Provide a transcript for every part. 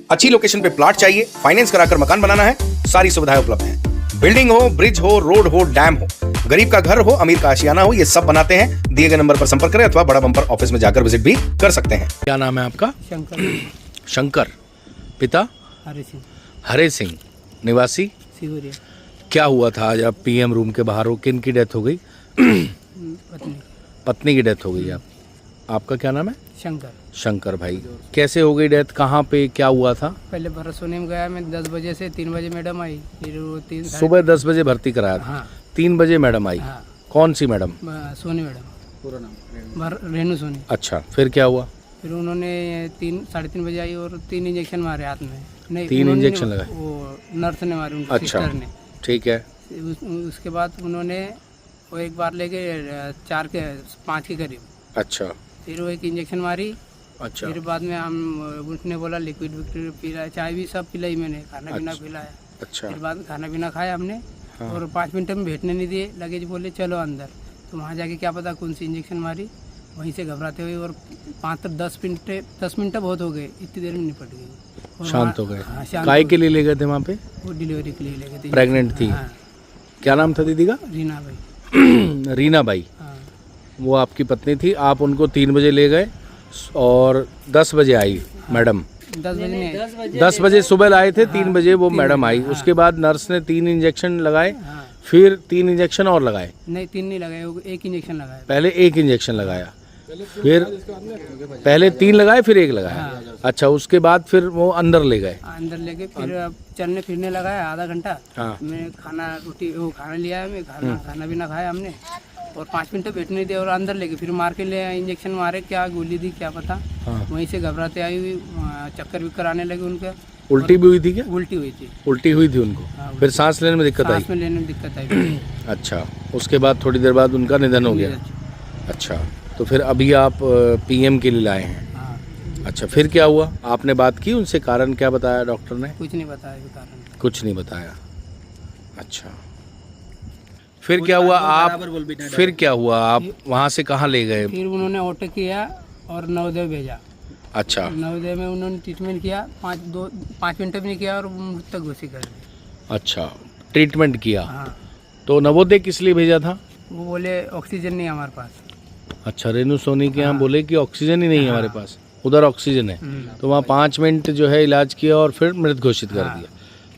अच्छी लोकेशन पे प्लॉट चाहिए, फाइनेंस कराकर मकान बनाना है, सारी सुविधाएं उपलब्ध हैं। बिल्डिंग हो, ब्रिज हो, रोड हो, डैम हो, गरीब का घर हो, अमीर का आशियाना हो, ये सब बनाते हैं। दिए गए नंबर पर संपर्क करें अथवा बड़ा बम्पर ऑफिस में जाकर विजिट भी कर सकते हैं। क्या नाम है आपका? शंकर। शंकर। पिता? हरे सिंह। हरे सिंह। निवासी? सिवरिया। क्या हुआ था आज आप पीएम रूम के बाहर हो? किन की डेथ हो गई? पत्नी। पत्नी की डेथ हो गई। आपका क्या नाम है? शंकर। शंकर भाई। कैसे हो गई डेथ? कहाँ पे क्या हुआ था? पहले भरत सोने में गया मैं 10 बजे से 3 बजे मैडम आई, फिर वो 3 सुबह 10 बजे भर्ती कराया था। हाँ 3 बजे मैडम आई। हाँ। कौन सी मैडम? सोनी मैडम। पूरा नाम रेणु सोनी। अच्छा, फिर क्या हुआ? फिर उन्होंने 3-3:30 बजे आई और 3 इंजेक्शन मारे हाथ में। नहीं, 3 उन्होंने इंजेक्शन लगाए? वो नर्स ने मारे, उनकी अच्छा। सिस्टर ने। ठीक है। उसके बाद उन्होंने वो एक बार लेके 5 के करीब। अच्छा फिर वो एक इंजेक्शन मारी। अच्छा। फिर बाद में हम उसने बोला लिक्विड विक्विड पिलाया, चाय भी सब पिलाई मैंने, खाना पीना पिलाया। अच्छा। फिर बाद में खाना पीना खाया हमने। हाँ। और 5 मिनट में बैठने नहीं दिए, लगेज बोले चलो अंदर। तो वहाँ जाके क्या पता कौन सी इंजेक्शन मारी, वहीं से घबराते हुए और 10 मिनट बहुत हो गए, इतनी देर में निपट गई। और शांत हो गए? हाँ, शांत काय हो के लिए ले गए थे वहाँ पे? वो डिलीवरी के लिए ले गए थे। प्रेग्नेंट थी? हाँ, क्या नाम था दीदी का? रीना भाई। रीना बाई। हाँ वो आपकी पत्नी थी। आप उनको 3 बजे ले गए और 10 बजे आई मैडम? 10 बजे नहीं, 10 बजे सुबह लाए थे, 3 बजे वो 3 मैडम आई। हाँ। उसके बाद नर्स ने 3 इंजेक्शन लगाए, हाँ फिर 3 इंजेक्शन और लगाए? नहीं, 3 नहीं लगाए, वो 1 इंजेक्शन लगाया। पहले 1 इंजेक्शन लगाया, फिर पहले 3 लगाए, फिर 1 लगाया। हाँ। अच्छा, उसके बाद फिर वो अंदर ले गए? अंदर लेके फिर अब चलने फिरने लगा है आधा घंटा। हाँ। मैं खाना लिया है, मैं खाना पीना खाया हमने और 5 मिनट बैठने दिया और अंदर लेके फिर मार के ले आए, इंजेक्शन मारे, क्या गोली दी क्या पता। हाँ। वहीं से घबराते आई हुई, चक्कर विक्कर आने लगे उनके। उल्टी भी हुई थी क्या? उल्टी हुई थी। उल्टी हुई थी उनको? हाँ, फिर सांस लेने में दिक्कत आई? सांस में लेने में दिक्कत आई। अच्छा, उसके बाद थोड़ी देर बाद उनका निधन हो गया? अच्छा, तो फिर अभी आप पीएम के लिए लाए हैं? हाँ। अच्छा, फिर क्या हुआ? आपने बात की उनसे? कारण क्या बताया डॉक्टर ने? कुछ नहीं बताया अभी कारण। कुछ नहीं बताया। अच्छा, फिर क्या हुआ? आप फिर क्या हुआ? आप वहाँ से कहाँ ले गए? फिर उन्होंने ऑटो किया और नवोदय भेजा। अच्छा। नवोदय में उन्होंने ट्रीटमेंट किया, 5 मिनट भी नहीं किया और मुझ तक घुसी कर दी। अच्छा, ट्रीटमेंट किया। हाँ, तो नवोदय किस लिए भेजा था? वो बोले ऑक्सीजन नहीं है हमारे पास। अच्छा, रेणु सोनी के यहाँ हाँ। बोले कि ऑक्सीजन ही नहीं है हमारे पास, उधर ऑक्सीजन है। तो वहाँ 5 मिनट जो है इलाज किया और फिर मृत घोषित कर दिया।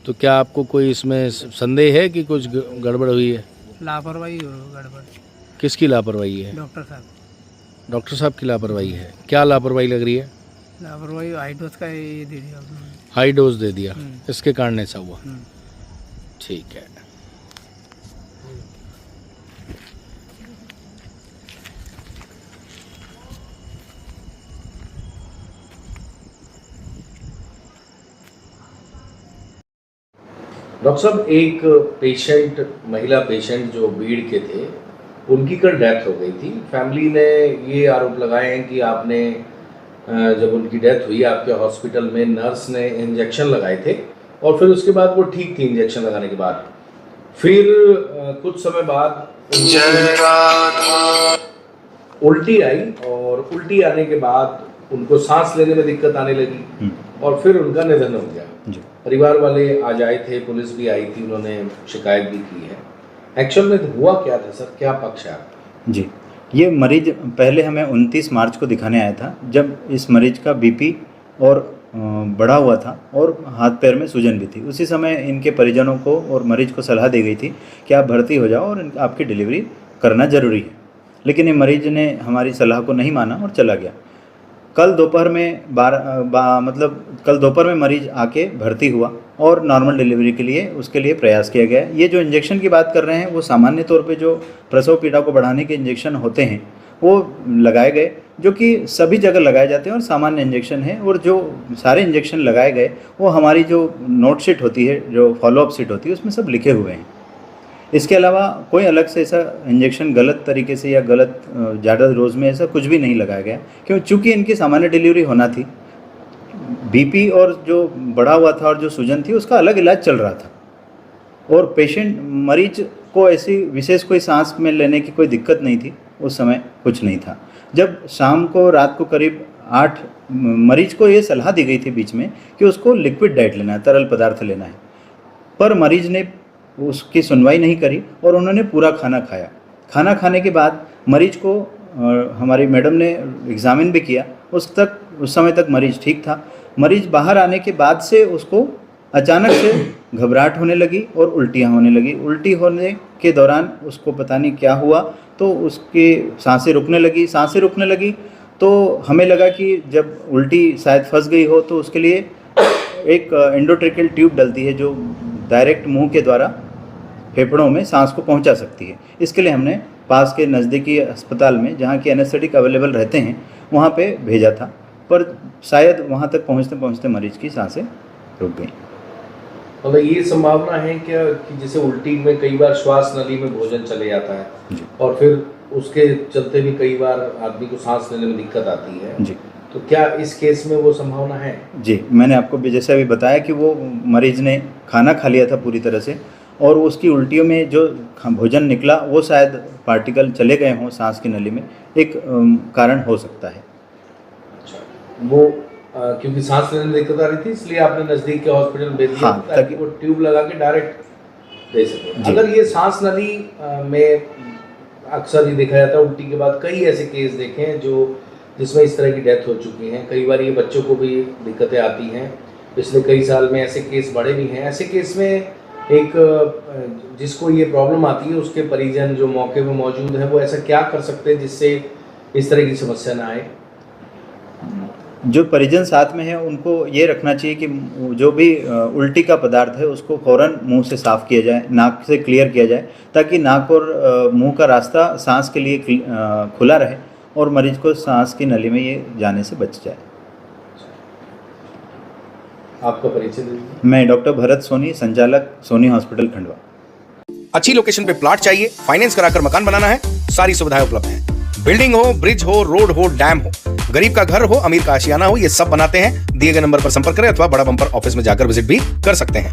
तो क्या आपको कोई इसमें संदेह है कि कुछ गड़बड़ हुई है? लापरवाही हो, गड़बड़। किसकी लापरवाही है? डॉक्टर साहब। डॉक्टर साहब की लापरवाही है। क्या लापरवाही लग रही है? लापरवाही हाई डोज का ये दे दिया उन्होंने। हाई डोज दे दिया, इसके कारण ऐसा हुआ। ठीक है। डॉक्टर साहब, एक पेशेंट, महिला पेशेंट जो बीड़ के थे, उनकी कल डेथ हो गई थी। फैमिली ने ये आरोप लगाए हैं कि आपने जब उनकी डेथ हुई आपके हॉस्पिटल में नर्स ने इंजेक्शन लगाए थे और फिर उसके बाद वो ठीक थी इंजेक्शन लगाने के बाद। फिर कुछ समय बाद उल्टी आई और उल्टी आने के बाद उनको सांस लेने में दिक्कत आने लगी और फिर उनका निधन हो गया। परिवार वाले आज आए थे, पुलिस भी आई थी, उन्होंने शिकायत भी की है। एक्चुअल में हुआ क्या था सर? क्या पक्ष है आपका? जी, ये मरीज पहले हमें 29 मार्च को दिखाने आया था, जब इस मरीज का बीपी और बढ़ा हुआ था और हाथ पैर में सूजन भी थी। उसी समय इनके परिजनों को और मरीज को सलाह दी गई थी कि आप भर्ती हो जाओ और आपकी डिलीवरी करना ज़रूरी है। लेकिन ये मरीज ने हमारी सलाह को नहीं माना और चला गया। कल दोपहर में कल दोपहर में मरीज आके भर्ती हुआ और नॉर्मल डिलीवरी के लिए उसके लिए प्रयास किया गया। ये जो इंजेक्शन की बात कर रहे हैं वो सामान्य तौर पे जो प्रसव पीड़ा को बढ़ाने के इंजेक्शन होते हैं वो लगाए गए, जो कि सभी जगह लगाए जाते हैं और सामान्य इंजेक्शन है। और जो सारे इंजेक्शन लगाए गए वो हमारी जो नोट शीट होती है, जो फॉलोअप शीट होती है, उसमें सब लिखे हुए हैं। इसके अलावा कोई अलग से ऐसा इंजेक्शन गलत तरीके से या गलत ज़्यादा रोज़ में ऐसा कुछ भी नहीं लगाया गया, क्योंकि चूँकि इनकी सामान्य डिलीवरी होना थी। बीपी और जो बढ़ा हुआ था और जो सूजन थी उसका अलग इलाज चल रहा था और मरीज को ऐसी विशेष कोई सांस में लेने की कोई दिक्कत नहीं थी। उस समय कुछ नहीं था। जब शाम को रात को करीब 8 मरीज को ये सलाह दी गई थी बीच में कि उसको लिक्विड डाइट लेना है, तरल पदार्थ लेना है, पर मरीज ने उसकी सुनवाई नहीं करी और उन्होंने पूरा खाना खाया। खाना खाने के बाद मरीज को हमारी मैडम ने एग्ज़ामिन भी किया। उस समय तक मरीज ठीक था। मरीज बाहर आने के बाद से उसको अचानक से घबराहट होने लगी और उल्टियाँ होने लगी। उल्टी होने के दौरान उसको पता नहीं क्या हुआ, तो उसकी सांसें रुकने लगी। तो हमें लगा कि जब उल्टी शायद फंस गई हो तो उसके लिए एक एंडोट्रेकियल ट्यूब डलती है जो डायरेक्ट मुंह के द्वारा फेफड़ों में सांस को पहुंचा सकती है। इसके लिए हमने पास के नज़दीकी अस्पताल में, जहां की एनेस्थेटिक अवेलेबल रहते हैं, वहां पे भेजा था, पर शायद वहां तक पहुंचते पहुंचते मरीज की सांसें रुक गई। मतलब ये संभावना है क्या कि जैसे उल्टी में कई बार श्वास नली में भोजन चले जाता है जी। और फिर उसके चलते भी कई बार आदमी को सांस लेने में दिक्कत आती है जी, तो क्या इस केस में वो संभावना है? जी, मैंने आपको भी जैसे अभी बताया कि वो मरीज ने खाना खा लिया था पूरी तरह से, और उसकी उल्टियों में जो भोजन निकला वो शायद पार्टिकल चले गए हों सांस की नली में, एक कारण हो सकता है। अच्छा, वो क्योंकि सांस लेने में दिक्कत आ रही थी इसलिए आपने नज़दीक के हॉस्पिटल भेज दिया हाँ, ताकि वो ट्यूब लगा के डायरेक्ट दे सके। जी। अगर ये सांस नली में अक्सर ही देखा जाता है, उल्टी के बाद कई ऐसे केस देखे हैं जिसमें इस तरह की डेथ हो चुकी हैं। कई बार ये बच्चों को भी दिक्कतें आती हैं। पिछले कई साल में ऐसे केस बढ़े भी हैं। ऐसे केस में एक जिसको ये प्रॉब्लम आती है उसके परिजन जो मौके पर मौजूद हैं वो ऐसा क्या कर सकते हैं जिससे इस तरह की समस्या ना आए? जो परिजन साथ में है उनको ये रखना चाहिए कि जो भी उल्टी का पदार्थ है उसको फ़ौरन मुंह से साफ़ किया जाए, नाक से क्लियर किया जाए, ताकि नाक और मुंह का रास्ता सांस के लिए खुला रहे और मरीज को सांस की नली में ये जाने से बच जाए। आपका परिचय दीजिए। मैं डॉक्टर भरत सोनी, संचालक सोनी हॉस्पिटल खंडवा। अच्छी लोकेशन पे प्लॉट चाहिए, फाइनेंस कराकर मकान बनाना है, सारी सुविधाएं उपलब्ध हैं। बिल्डिंग हो, ब्रिज हो, रोड हो, डैम हो, गरीब का घर हो, अमीर का आशियाना हो, ये सब बनाते हैं। दिए गए नंबर पर संपर्क करें अथवा बड़ा बम्पर ऑफिस में जाकर विजिट भी कर सकते हैं।